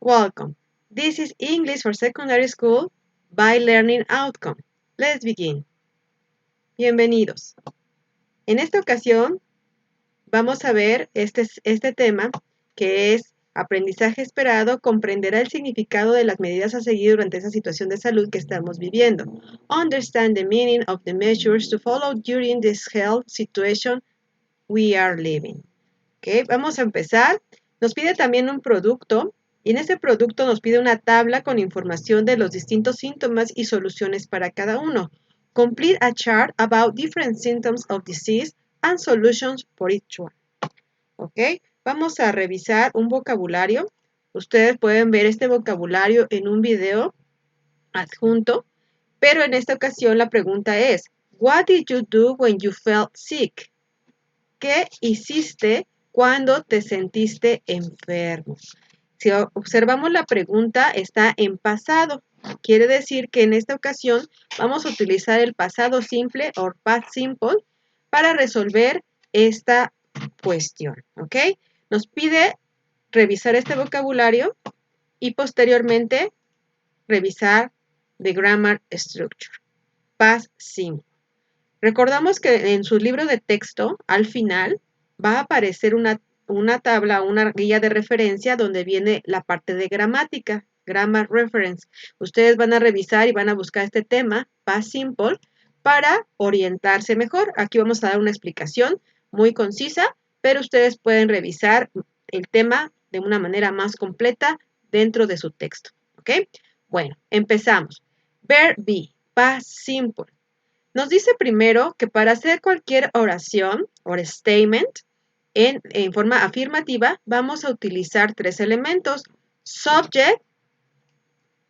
Welcome. This is English for Secondary School by Learning Outcome. Let's begin. Bienvenidos. En esta ocasión vamos a ver este tema que es aprendizaje esperado, comprenderá el significado de las medidas a seguir durante esa situación de salud que estamos viviendo. Understand the meaning of the measures to follow during this health situation we are living. Okay, vamos a empezar. Nos pide también un producto y en ese producto nos pide una tabla con información de los distintos síntomas y soluciones para cada uno. Complete a chart about different symptoms of disease and solutions for each one. Ok, vamos a revisar un vocabulario. Ustedes pueden ver este vocabulario en un video adjunto, pero en esta ocasión la pregunta es, what did you do when you felt sick? ¿Qué hiciste cuando te sentiste enfermo? Si observamos la pregunta, está en pasado. Quiere decir que en esta ocasión vamos a utilizar el pasado simple o past simple para resolver esta cuestión. ¿Ok? Nos pide revisar este vocabulario y posteriormente revisar the grammar structure. Past simple. Recordamos que en su libro de texto, al final, va a aparecer una tabla, una guía de referencia donde viene la parte de gramática, grammar reference. Ustedes van a revisar y van a buscar este tema, past simple, para orientarse mejor. Aquí vamos a dar una explicación muy concisa, pero ustedes pueden revisar el tema de una manera más completa dentro de su texto. ¿Ok? Bueno, empezamos. Verb be, past simple. Nos dice primero que para hacer cualquier oración o statement en forma afirmativa vamos a utilizar tres elementos. Subject,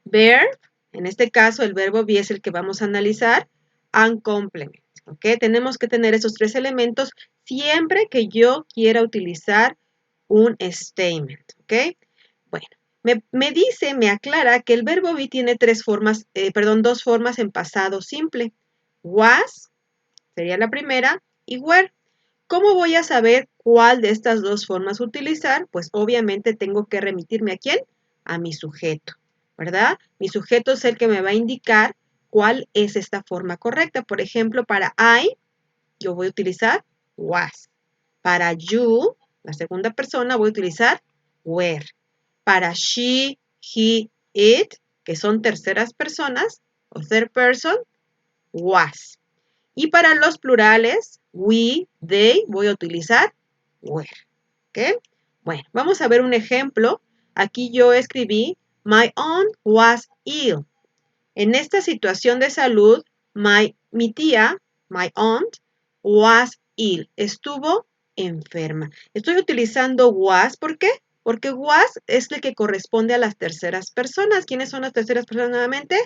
verb, en este caso el verbo be es el que vamos a analizar, and complement. ¿Ok? Tenemos que tener esos tres elementos siempre que yo quiera utilizar un statement. ¿Ok? Bueno, me aclara que el verbo be tiene dos formas en pasado simple. Was, sería la primera, y were. ¿Cómo voy a saber cuál de estas dos formas utilizar? Pues obviamente tengo que remitirme ¿a quién? A mi sujeto, ¿verdad? Mi sujeto es el que me va a indicar cuál es esta forma correcta. Por ejemplo, para I, yo voy a utilizar was. Para you, la segunda persona, voy a utilizar were. Para she, he, it, que son terceras personas, o third person, was. Y para los plurales, we, they, voy a utilizar were. ¿Ok? Bueno, vamos a ver un ejemplo. Aquí yo escribí, my aunt was ill. En esta situación de salud, mi tía, my aunt, was ill. Estuvo enferma. Estoy utilizando was, ¿por qué? Porque was es el que corresponde a las terceras personas. ¿Quiénes son las terceras personas nuevamente?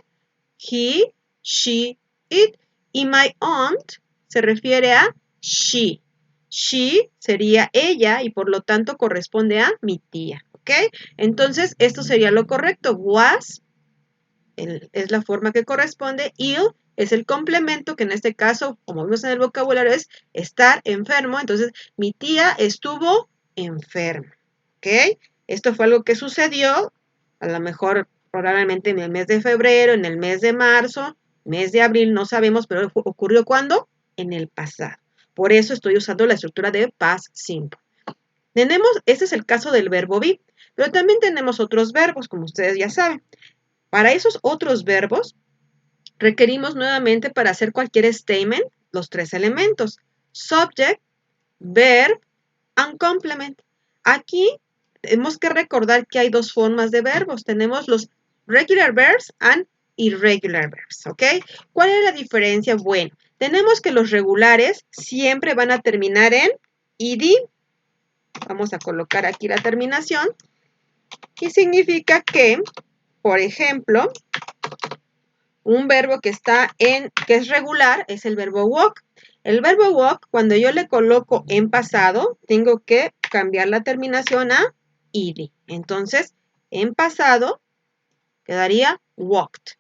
He, she, it. Y my aunt se refiere a she. She sería ella y por lo tanto corresponde a mi tía. ¿Ok? Entonces, esto sería lo correcto. Was es la forma que corresponde. Ill es el complemento que en este caso, como vimos en el vocabulario, es estar enfermo. Entonces, mi tía estuvo enferma. ¿Ok? Esto fue algo que sucedió, a lo mejor probablemente en el mes de febrero, en el mes de marzo, mes de abril, no sabemos, pero ocurrió ¿cuándo? En el pasado. Por eso estoy usando la estructura de past simple. Este es el caso del verbo be, pero también tenemos otros verbos, como ustedes ya saben. Para esos otros verbos, requerimos nuevamente para hacer cualquier statement los tres elementos. Subject, verb, and complement. Aquí tenemos que recordar que hay dos formas de verbos. Tenemos los regular verbs and irregular verbs, ¿ok? ¿Cuál es la diferencia? Bueno, tenemos que los regulares siempre van a terminar en ed. Vamos a colocar aquí la terminación. Y significa que, por ejemplo, un verbo que es regular es el verbo walk. El verbo walk, cuando yo le coloco en pasado, tengo que cambiar la terminación a ed. Entonces, en pasado quedaría walked.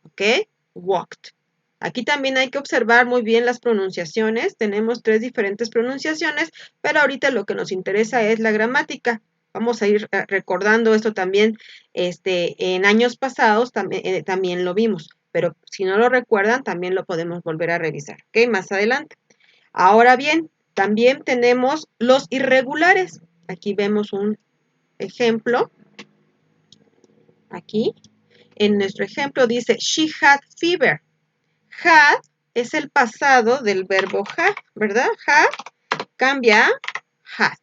¿Ok? Walked. Aquí también hay que observar muy bien las pronunciaciones. Tenemos tres diferentes pronunciaciones, pero ahorita lo que nos interesa es la gramática. Vamos a ir recordando esto también en años pasados, también lo vimos, pero si no lo recuerdan, también lo podemos volver a revisar, ¿ok? Más adelante. Ahora bien, también tenemos los irregulares. Aquí vemos un ejemplo. Aquí, en nuestro ejemplo dice, she had fever. Had es el pasado del verbo have, ¿verdad? Have cambia a had.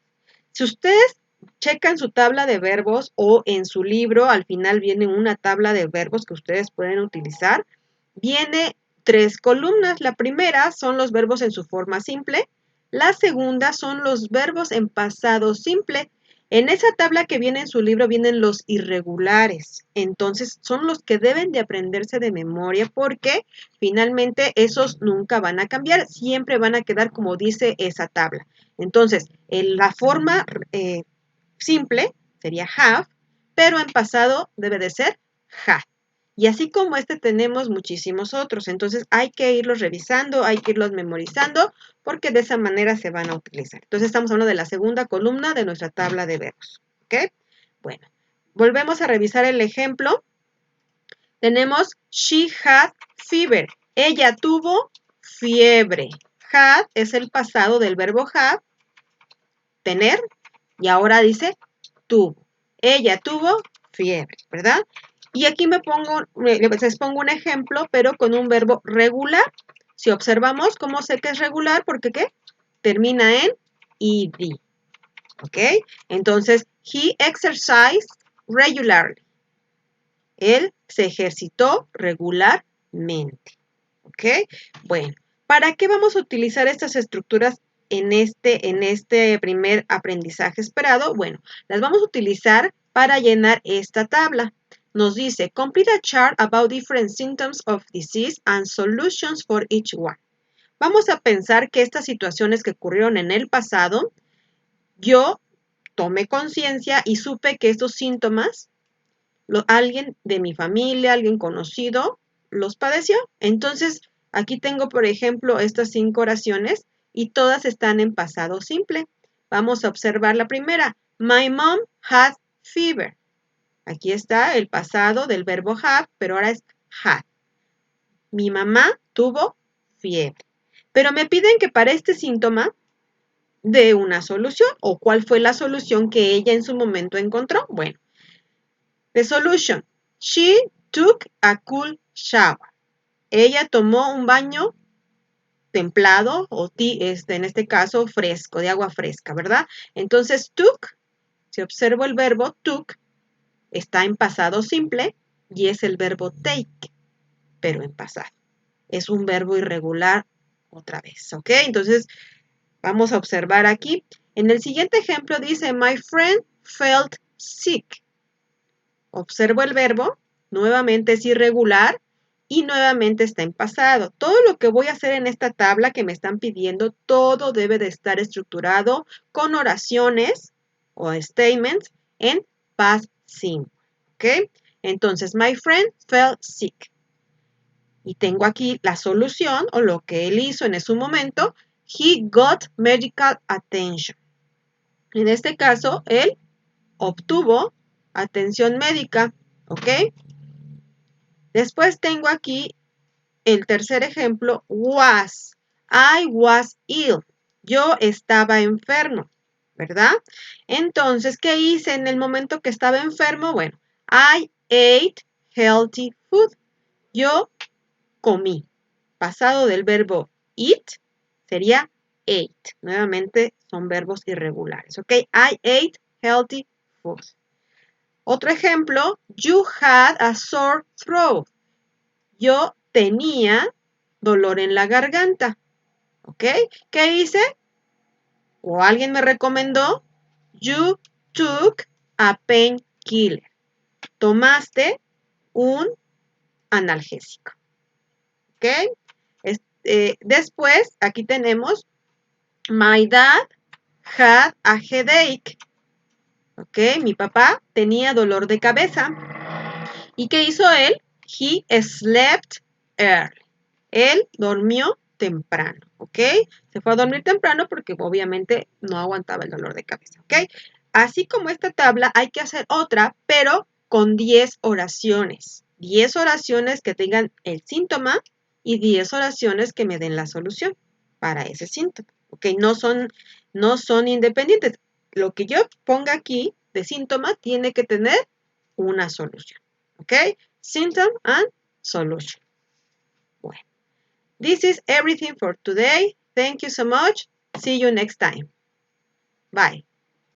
Si ustedes checan su tabla de verbos o en su libro, al final viene una tabla de verbos que ustedes pueden utilizar. Viene 3 columnas. La primera son los verbos en su forma simple. La segunda son los verbos en pasado simple. En esa tabla que viene en su libro vienen los irregulares. Entonces son los que deben de aprenderse de memoria porque finalmente esos nunca van a cambiar. Siempre van a quedar como dice esa tabla. Entonces, la forma simple sería have, pero en pasado debe de ser had. Y así como tenemos muchísimos otros. Entonces hay que irlos revisando, hay que irlos memorizando, porque de esa manera se van a utilizar. Entonces estamos hablando de la segunda columna de nuestra tabla de verbos. ¿Ok? Bueno, volvemos a revisar el ejemplo. Tenemos she had fever. Ella tuvo fiebre. Had es el pasado del verbo have, tener, y ahora dice tuvo. Ella tuvo fiebre, ¿verdad? Y aquí les pongo un ejemplo, pero con un verbo regular. Si observamos, ¿cómo sé que es regular? Porque ¿qué? Termina en ed. ¿Ok? Entonces, he exercised regularly. Él se ejercitó regularmente. ¿Ok? Bueno, ¿para qué vamos a utilizar estas estructuras en este primer aprendizaje esperado? Bueno, las vamos a utilizar para llenar esta tabla. Nos dice, complete a chart about different symptoms of disease and solutions for each one. Vamos a pensar que estas situaciones que ocurrieron en el pasado, yo tomé conciencia y supe que estos síntomas, alguien de mi familia, alguien conocido, los padeció. Entonces, aquí tengo, por ejemplo, estas 5 oraciones y todas están en pasado simple. Vamos a observar la primera. My mom had fever. Aquí está el pasado del verbo have, pero ahora es had. Mi mamá tuvo fiebre. Pero me piden que para este síntoma dé una solución. ¿O cuál fue la solución que ella en su momento encontró? Bueno, the solution. She took a cool shower. Ella tomó un baño templado o en este caso fresco, de agua fresca, ¿verdad? Entonces took, si observo el verbo took, está en pasado simple y es el verbo take, pero en pasado. Es un verbo irregular otra vez, ¿ok? Entonces vamos a observar aquí. En el siguiente ejemplo dice, my friend felt sick. Observo el verbo, nuevamente es irregular y nuevamente está en pasado. Todo lo que voy a hacer en esta tabla que me están pidiendo, todo debe de estar estructurado con oraciones o statements en past simple. ¿Ok? Entonces, my friend felt sick. Y tengo aquí la solución o lo que él hizo en ese momento. He got medical attention. En este caso, él obtuvo atención médica. ¿Ok? Después tengo aquí el tercer ejemplo, was. I was ill. Yo estaba enfermo, ¿verdad? Entonces, ¿qué hice en el momento que estaba enfermo? Bueno, I ate healthy food. Yo comí. Pasado del verbo eat sería ate. Nuevamente son verbos irregulares, ¿ok? I ate healthy food. Otro ejemplo, you had a sore throat. Yo tenía dolor en la garganta, ¿ok? ¿Qué hice? O alguien me recomendó, you took a painkiller. Tomaste un analgésico, ¿ok? Después, aquí tenemos, my dad had a headache, ¿ok? Mi papá tenía dolor de cabeza. ¿Y qué hizo él? He slept early. Él durmió temprano, ¿ok? Se fue a dormir temprano porque obviamente no aguantaba el dolor de cabeza, ¿ok? así como esta tabla, hay que hacer otra, pero con 10 oraciones. 10 oraciones que tengan el síntoma y 10 oraciones que me den la solución para ese síntoma. ¿Ok? No son independientes. Lo que yo ponga aquí de síntoma tiene que tener una solución. ¿Ok? Symptom and solution. Bueno, this is everything for today. Thank you so much. See you next time. Bye.